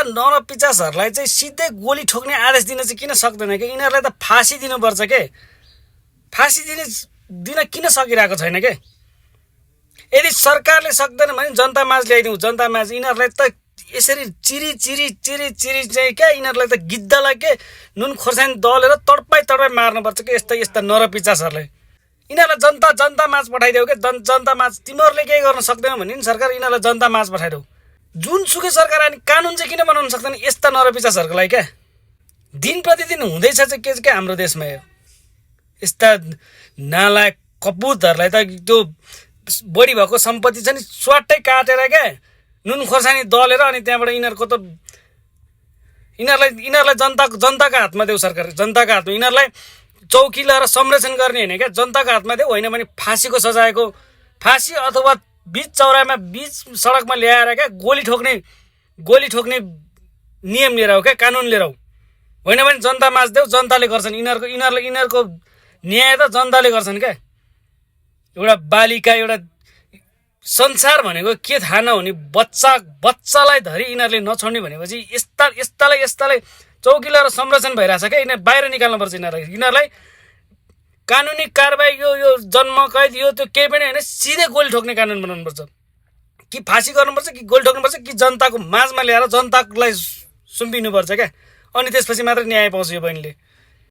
नरपिचासहरूलाई चाहिँ सिधै गोली ठोक्ने आदेश दिन चाहिँ किन सक्दैन कि? यिनीहरूलाई त फाँसी दिनुपर्छ के? फाँसी दिन किन सकिरहेको छैन के? यदि सरकारले सक्दैन भने जनतामाझ ल्याइदिउँ। जनतामाझ यिनीहरूलाई त यसरी चिरी चाहिँ क्या, यिनीहरूलाई त गिद्धलाई के नुन खोर्सानी दलेर तडपाई मार्नुपर्छ के यस्ता नरपिचासहरूलाई। यिनीहरूलाई जनतामाझ पठाइदेऊ के? जनतामाझ तिमीहरूले केही गर्न सक्दैनौ भने नि सरकार यिनीहरूलाई जनतामाझ पठाइदेऊ। जुनसुकै सरकार अनि कानुन चाहिँ किन बनाउन सक्दैन यस्ता नरपिचासहरूको लागि क्या? दिन प्रतिदिन हुँदैछ चाहिँ के क्या हाम्रो देशमा यो यस्ता नालायक कपुतहरूलाई त त्यो बढी भएको सम्पत्ति छ नि स्वाटै काटेर क्या नुन खोर्सानी दलेर अनि त्यहाँबाट यिनीहरूलाई जनताको हातमा देऊ सरकार। जनताको हातमा यिनीहरूलाई चौकी लगाएर संरक्षण गर्ने होइन क्या, जनताको हातमा देऊ। होइन भने फाँसीको सजायको फाँसी अथवा बीच चौरामा बीच सडकमा ल्याएर क्या गोली ठोक्ने नियम लिएर आऊ क्या, कानुन लिएर आऊ। होइन भने जनतामाझ देऊ, जनताले गर्छन्। यिनीहरूको न्याय त जनताले गर्छन् क्या। एउटा बालिका, एउटा संसार भनेको के थाहा नहुने बच्चालाई धरि यिनीहरूले नछोड्ने भनेपछि यस्तालाई चौकी लगाएर संरक्षण भइरहेछ क्या। यिनीहरू बाहिर निकाल्नुपर्छ। यिनीहरूलाई कानुनी कारबाही यो जन्म कैद यो त्यो केही पनि होइन, सिधै गोली ठोक्ने कानुन बनाउनुपर्छ। कि फाँसी गर्नुपर्छ कि गोली ठोक्नुपर्छ कि जनताको माझमा ल्याएर जनतालाई सुम्पिनुपर्छ क्या। अनि त्यसपछि मात्र न्याय पाउँछ यो बहिनीले।